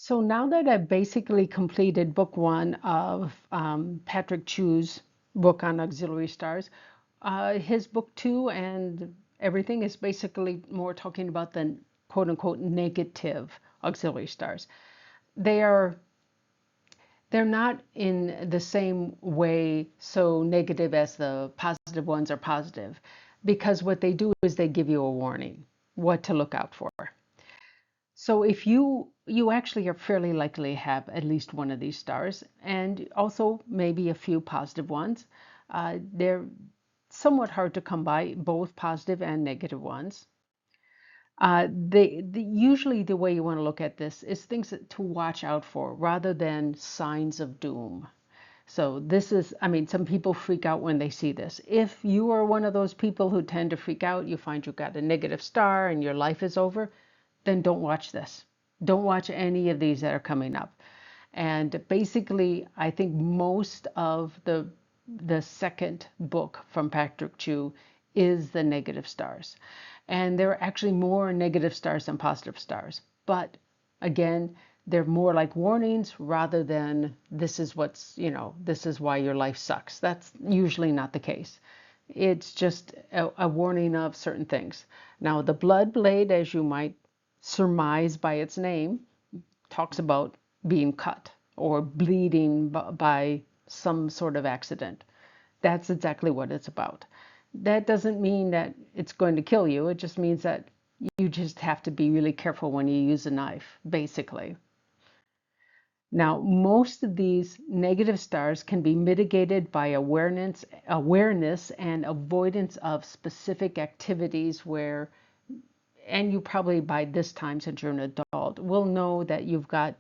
So now that I've basically completed book one of Patrick Chu's book on auxiliary stars, his book two and everything is basically more talking about the quote unquote negative auxiliary stars. They are they're not in the same way so negative as the positive ones are positive, because what they do is they give you a warning what to look out for. So if you actually are fairly likely to have at least one of these stars, and also maybe a few positive ones. They're somewhat hard to come by, both positive and negative ones. Usually the way you want to look at this is things to watch out for rather than signs of doom. So this is, I mean, some people freak out when they see this. If you are one of those people who tend to freak out, you find you've got a negative star and your life is over, then don't watch this. Don't watch any of these that are coming up. And basically, I think most of the second book from Patrick Chu is the negative stars. And there are actually more negative stars than positive stars. But again, they're more like warnings rather than this is this is why your life sucks. That's usually not the case. It's just a warning of certain things. Now, the blood blade, as you might surmise by its name, talks about being cut or bleeding by some sort of accident. That's exactly what it's about. That doesn't mean that it's going to kill you. It just means that you just have to be really careful when you use a knife, basically. Now, most of these negative stars can be mitigated by awareness and avoidance of specific activities where, and you probably by this time, since you're an adult, will know that you've got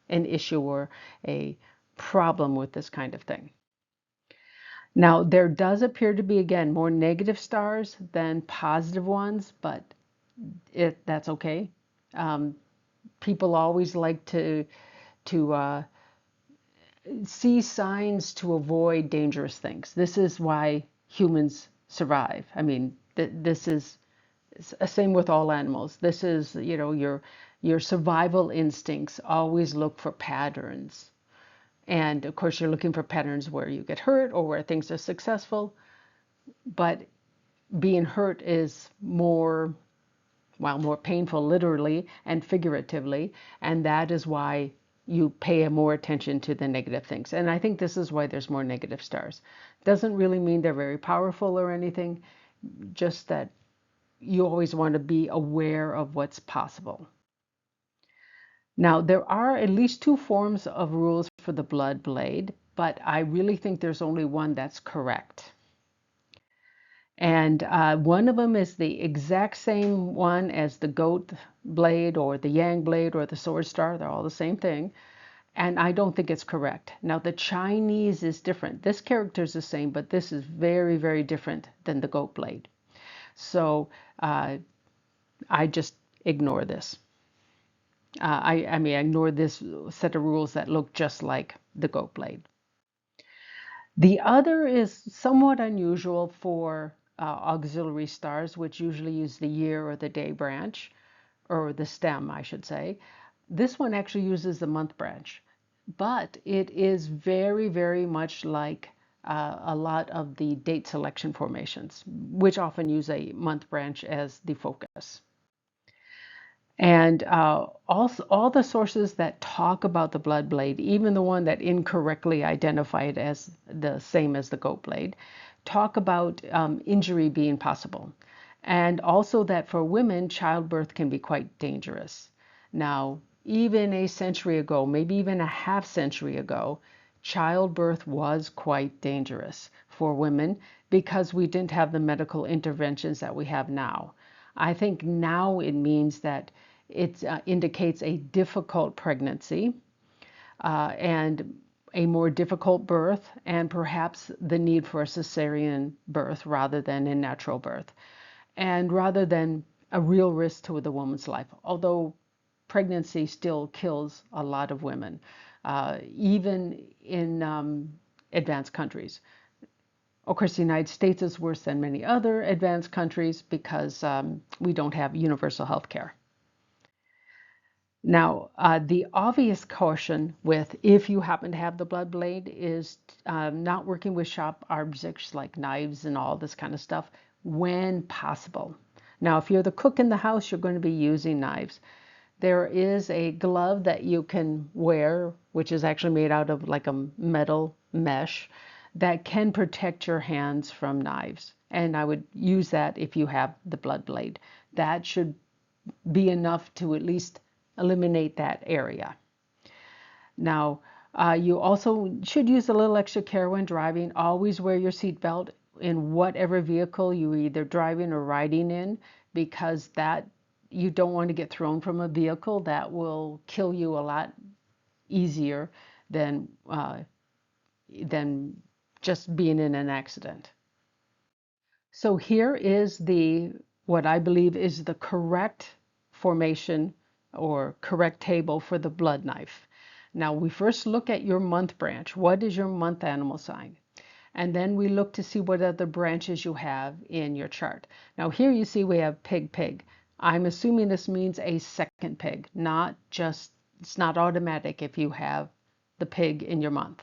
an issue or a problem with this kind of thing. Now, there does appear to be, again, more negative stars than positive ones, but that's okay. People always like to see signs to avoid dangerous things. This is why humans survive. I mean, this is same with all animals. This is, your survival instincts always look for patterns. And of course, you're looking for patterns where you get hurt or where things are successful. But being hurt is more painful literally and figuratively. And that is why you pay more attention to the negative things. And I think this is why there's more negative stars. Doesn't really mean they're very powerful or anything, just that you always want to be aware of what's possible. Now, there are at least two forms of rules for the blood blade, but I really think there's only one that's correct. And one of them is the exact same one as the goat blade or the yang blade or the sword star. They're all the same thing. And I don't think it's correct. Now, the Chinese is different. This character is the same, but this is very, very different than the goat blade. So I just ignore this. I mean, I ignore this set of rules that look just like the goat blade. The other is somewhat unusual for auxiliary stars, which usually use the year or the day branch, or the stem, I should say. This one actually uses the month branch, but it is very, very much like a lot of the date selection formations, which often use a month branch as the focus. And also, all the sources that talk about the blood blade, even the one that incorrectly identify it as the same as the goat blade, talk about injury being possible. And also that for women, childbirth can be quite dangerous. Now, even a century ago, maybe even a half century ago, childbirth was quite dangerous for women because we didn't have the medical interventions that we have now. I think now it means that it indicates a difficult pregnancy and a more difficult birth, and perhaps the need for a cesarean birth rather than a natural birth, and rather than a real risk to the woman's life. Although pregnancy still kills a lot of women, even in advanced countries. Of course, the United States is worse than many other advanced countries because we don't have universal health care. Now, the obvious caution with if you happen to have the blood blade is not working with sharp objects like knives and all this kind of stuff when possible. Now, if you're the cook in the house, you're going to be using knives. There is a glove that you can wear, which is actually made out of like a metal mesh that can protect your hands from knives. And I would use that if you have the blood blade. That should be enough to at least eliminate that area. Now, you also should use a little extra care when driving. Always wear your seatbelt in whatever vehicle you're either driving or riding in, because that you don't want to get thrown from a vehicle. That will kill you a lot easier than than just being in an accident. So here is the what I believe is the correct formation or correct table for the blood knife. Now we first look at your month branch. What is your month animal sign? And then we look to see what other branches you have in your chart. Now here you see we have pig, pig. I'm assuming this means a second pig, not just, it's not automatic if you have the pig in your month.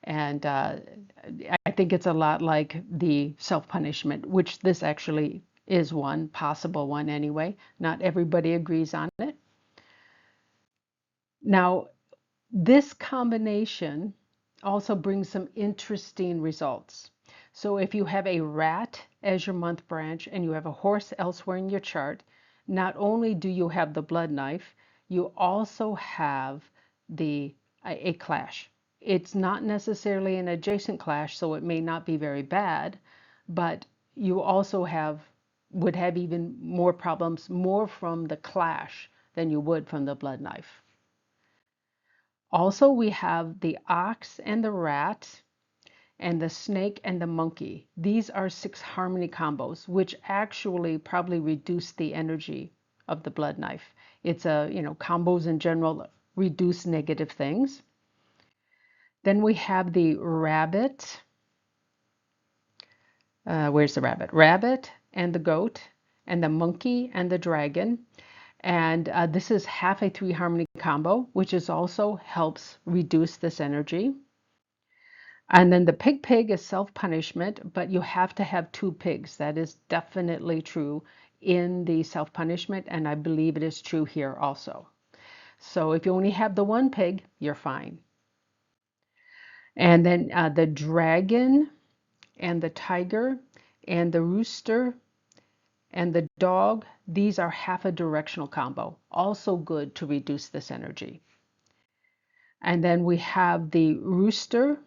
And I think it's a lot like the self-punishment, which this actually is one, possible one anyway. Not everybody agrees on it. Now, this combination also brings some interesting results. So if you have a rat as your month branch and you have a horse elsewhere in your chart, not only do you have the blood knife, you also have a clash. It's not necessarily an adjacent clash, so it may not be very bad, but you also would have even more problems, more from the clash than you would from the blood knife. Also, we have the ox and the rat and the snake and the monkey. These are 6 harmony combos, which actually probably reduce the energy of the blood knife. It's combos in general reduce negative things. Then we have the rabbit. Where's the rabbit? Rabbit and the goat and the monkey and the dragon. And this is half a 3 harmony combo, which is also helps reduce this energy. And then the pig pig is self-punishment, but you have to have 2 pigs. That is definitely true in the self-punishment, and I believe it is true here also. So if you only have the 1 pig, you're fine. And then the dragon and the tiger and the rooster and the dog, these are half a directional combo, also good to reduce this energy. And then we have the rooster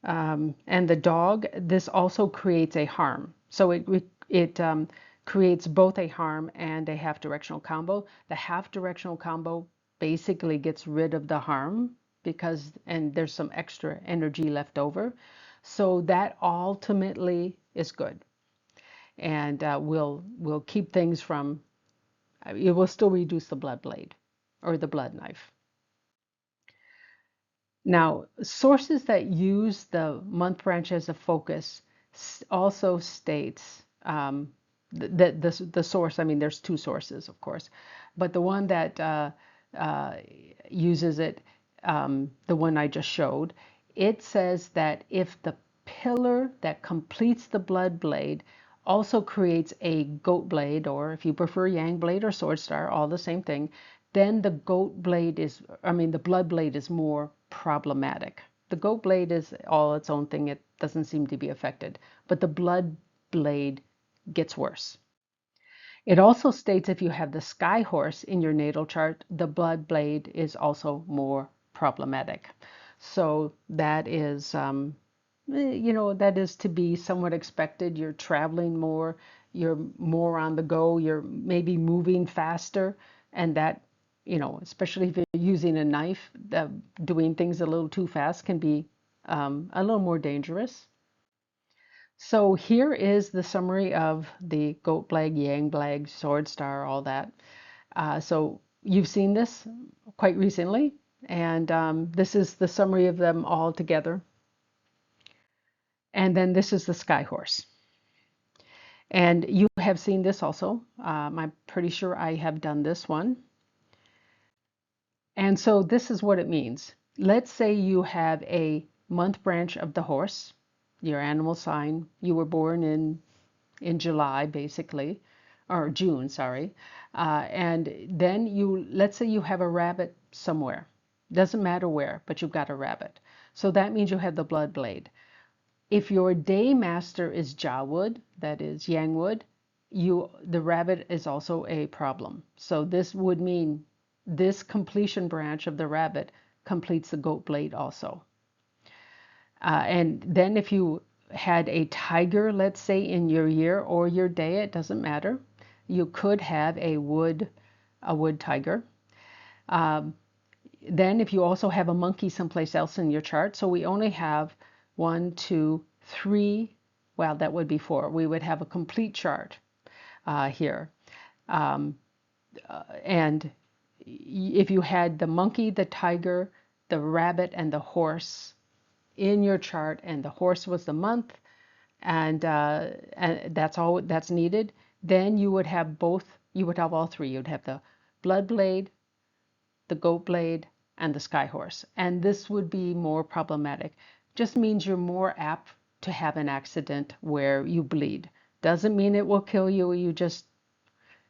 and the dog. This also creates a harm. So it creates both a harm and a half directional combo. The half directional combo basically gets rid of the harm and there's some extra energy left over. So that ultimately is good. And will keep things from, it will still reduce the blood blade or the blood knife. Now, sources that use the month branch as a focus also states that the source, I mean, there's 2 sources, of course, but the one that uses it, the one I just showed, it says that if the pillar that completes the blood blade also creates a goat blade, or if you prefer yang blade or sword star, all the same thing, then the the blood blade is more problematic. The goat blade is all its own thing. It doesn't seem to be affected, but the blood blade gets worse. It also states if you have the sky horse in your natal chart, the blood blade is also more problematic. So that is, that is to be somewhat expected. You're traveling more, you're more on the go, you're maybe moving faster, and that, especially if you're using a knife, doing things a little too fast can be a little more dangerous. So here is the summary of the goat blade, yang blade, sword star, all that. So you've seen this quite recently, and this is the summary of them all together. And then this is the sky horse. And you have seen this also. I'm pretty sure I have done this one. And so this is what it means. Let's say you have a month branch of the horse, your animal sign. You were born in July, basically, or June, sorry. And then let's say you have a rabbit somewhere. Doesn't matter where, but you've got a rabbit. So that means you have the blood blade. If your day master is Jawood, that is Yangwood, the rabbit is also a problem. So this would mean this completion branch of the rabbit completes the goat blade also. And then if you had a tiger, let's say, in your year or your day, it doesn't matter. You could have a wood tiger. Then if you also have a monkey someplace else in your chart, so we only have 1, 2, 3, well, that would be 4. We would have a complete chart here. And if you had the monkey, the tiger, the rabbit, and the horse in your chart, and the horse was the month, and that's all that's needed, then you would have all three. You'd have the blood blade, the goat blade, and the sky horse. And this would be more problematic. Just means you're more apt to have an accident where you bleed. Doesn't mean it will kill you. You just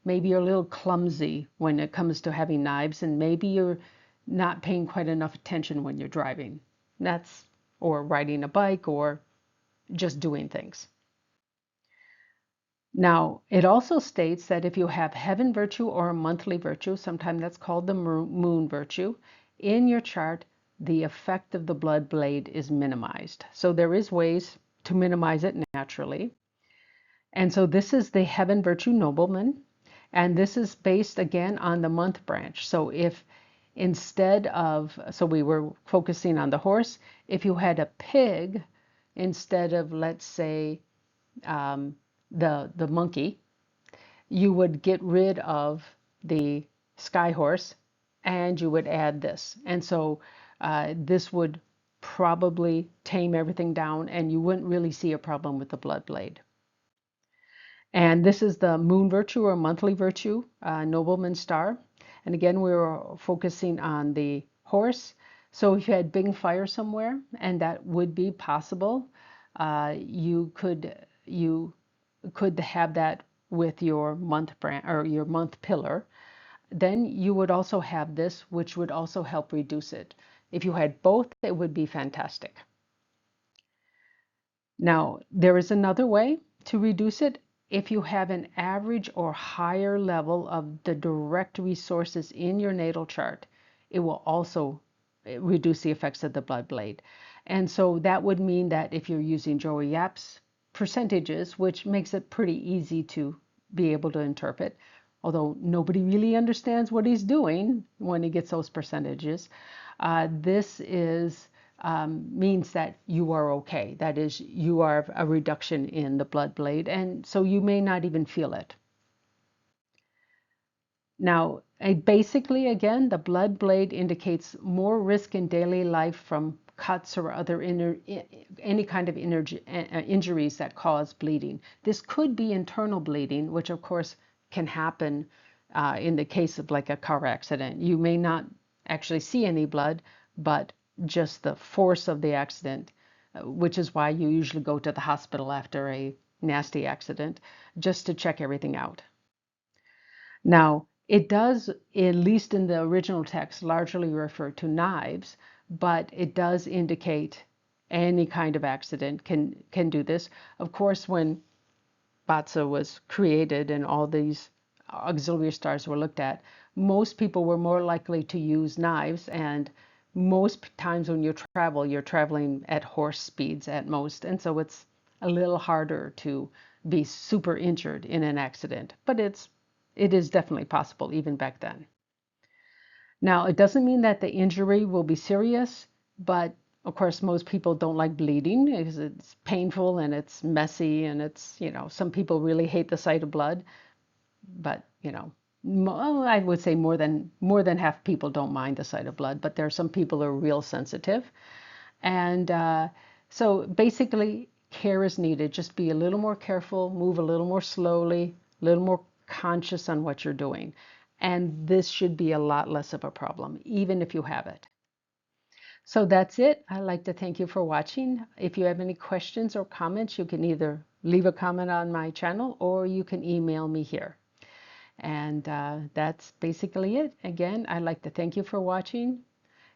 maybe you're a little clumsy when it comes to having knives, and maybe you're not paying quite enough attention when you're driving. That's or riding a bike or just doing things. Now, it also states that if you have heaven virtue or a monthly virtue, sometimes that's called the moon virtue, in your chart, the effect of the blood blade is minimized. So there is ways to minimize it naturally. And so this is the heaven virtue nobleman, and this is based again on the month branch. So if so we were focusing on the horse, if you had a pig instead of, let's say, the monkey, you would get rid of the sky horse and you would add this. And so this would probably tame everything down and you wouldn't really see a problem with the blood blade. And this is the moon virtue or monthly virtue, nobleman star. And again, we were focusing on the horse. So if you had big fire somewhere, and that would be possible, you could have that with your month brand or your month pillar. Then you would also have this, which would also help reduce it. If you had both, it would be fantastic. Now, there is another way to reduce it. If you have an average or higher level of the direct resources in your natal chart, it will also reduce the effects of the blood blade. And so that would mean that if you're using Joey Yap's percentages, which makes it pretty easy to be able to interpret, although nobody really understands what he's doing when he gets those percentages, this is means that you are okay. That is, you are a reduction in the blood blade, and so you may not even feel it. Now, basically, again, the blood blade indicates more risk in daily life from cuts or other any kind of injuries that cause bleeding. This could be internal bleeding, which of course can happen in the case of like a car accident. You may not actually see any blood, but just the force of the accident, which is why you usually go to the hospital after a nasty accident, just to check everything out. Now, it does, at least in the original text, largely refer to knives, but it does indicate any kind of accident can do this. Of course, when BaZi was created and all these auxiliary stars were looked at, most people were more likely to use knives, and most times when you travel, you're traveling at horse speeds at most, and so it's a little harder to be super injured in an accident, but it is definitely possible even back then. Now, it doesn't mean that the injury will be serious, but of course, most people don't like bleeding because it's painful and it's messy and it's, some people really hate the sight of blood, but, I would say more than half people don't mind the sight of blood, but there are some people who are real sensitive. And so basically, care is needed. Just be a little more careful, move a little more slowly, a little more conscious on what you're doing. And this should be a lot less of a problem, even if you have it. So that's it. I'd like to thank you for watching. If you have any questions or comments, you can either leave a comment on my channel or you can email me here. And that's basically it. Again, I'd like to thank you for watching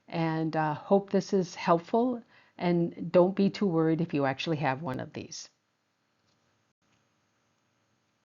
and hope this is helpful. And don't be too worried if you actually have one of these.